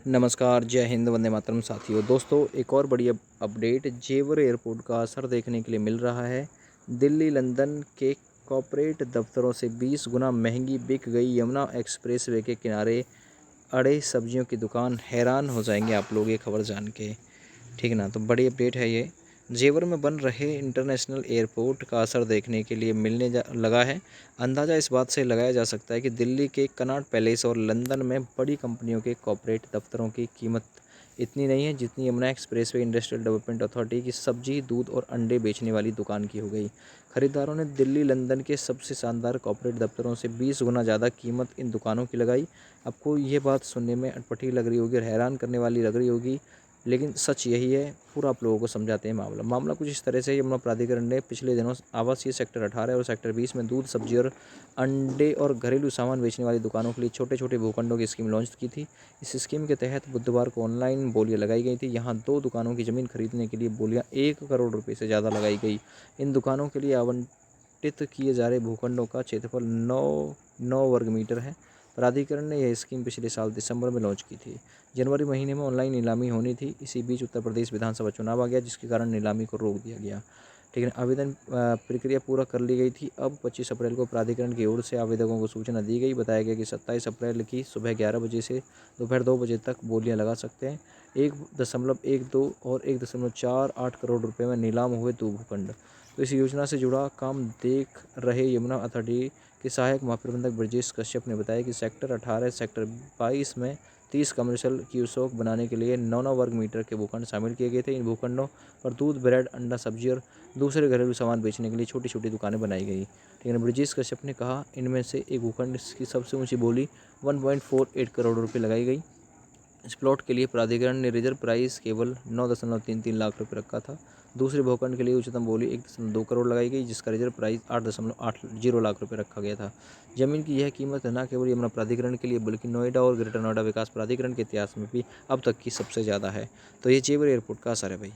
नमस्कार, जय हिंद, वंदे मातरम साथियों। दोस्तों, एक और बड़ी अपडेट जेवर एयरपोर्ट का असर देखने के लिए मिल रहा है। दिल्ली लंदन के कॉर्पोरेट दफ्तरों से 20 गुना महंगी बिक गई यमुना एक्सप्रेसवे के किनारे अड़े सब्जियों की दुकान। हैरान हो जाएंगे आप लोग ये खबर जान के, ठीक ना। तो बड़ी अपडेट है ये। जेवर में बन रहे इंटरनेशनल एयरपोर्ट का असर देखने के लिए लगा है। अंदाज़ा इस बात से लगाया जा सकता है कि दिल्ली के कनॉट पैलेस और लंदन में बड़ी कंपनियों के कॉर्पोरेट दफ्तरों की कीमत इतनी नहीं है जितनी Yamuna expressway industrial development authority की सब्जी, दूध और अंडे बेचने वाली दुकान की हो गई। खरीदारों ने दिल्ली लंदन के सबसे शानदार कॉर्पोरेट दफ्तरों से 20 गुना ज़्यादा कीमत इन दुकानों की लगाई। आपको ये बात सुनने में अटपटी लग रही होगी और हैरान करने वाली लग रही होगी, लेकिन सच यही है। पूरा आप लोगों को समझाते हैं। मामला कुछ इस तरह से यमुना प्राधिकरण ने पिछले दिनों आवासीय सेक्टर 18 और सेक्टर 20 में दूध, सब्जी और अंडे और घरेलू सामान बेचने वाली दुकानों के लिए छोटे छोटे भूखंडों की स्कीम लॉन्च की थी। इस स्कीम के तहत बुधवार को ऑनलाइन बोलियां लगाई गई थी। यहाँ 2 दुकानों की ज़मीन खरीदने के लिए बोलियां 1 करोड़ रुपये से ज़्यादा लगाई गई। इन दुकानों के लिए आवंटित किए जा रहे भूखंडों का क्षेत्रफल 9 वर्ग मीटर है। प्राधिकरण ने यह स्कीम पिछले साल दिसंबर में लॉन्च की थी। जनवरी महीने में ऑनलाइन नीलामी होनी थी। इसी बीच उत्तर प्रदेश विधानसभा चुनाव आ गया, जिसके कारण नीलामी को रोक दिया गया। ठीक है, आवेदन प्रक्रिया पूरा कर ली गई थी। अब 25 अप्रैल को प्राधिकरण की ओर से आवेदकों को सूचना दी गई। बताया गया कि 27 अप्रैल की सुबह 11 बजे से दोपहर 2 बजे तक बोलियां लगा सकते हैं। 1.12 और 1.48 करोड़ रुपए में नीलाम हुए 2 भूखंड। तो इस योजना से जुड़ा काम देख रहे यमुना अथॉरिटी के सहायक महाप्रबंधक ब्रजेश कश्यप ने बताया कि सेक्टर 18 सेक्टर 22 में 30 कमर्शियल कियोस्क बनाने के लिए 9 वर्ग मीटर के भूखंड शामिल किए गए थे। इन भूखंडों पर दूध, ब्रेड, अंडा, सब्जी और दूसरे घरेलू सामान बेचने के लिए छोटी छोटी दुकानें बनाई गई। लेकिन ब्रजेश कश्यप ने कहा, इनमें से एक भूखंड की सबसे ऊंची बोली 1.48 करोड़ रुपये लगाई गई। इस प्लॉट के लिए प्राधिकरण ने रिजर्व प्राइस केवल 9.33 लाख रुपये रखा था। दूसरे भूखंड के लिए उच्चतम बोली 1.2 करोड़ लगाई गई, जिसका रिजर्व प्राइस 8.80 लाख रुपये रखा गया था। जमीन की यह कीमत न केवल यमुना प्राधिकरण के लिए बल्कि नोएडा और ग्रेटर नोएडा विकास प्राधिकरण के इतिहास में भी अब तक की सबसे ज़्यादा है। तो ये जेवर एयरपोर्ट का असर है भाई।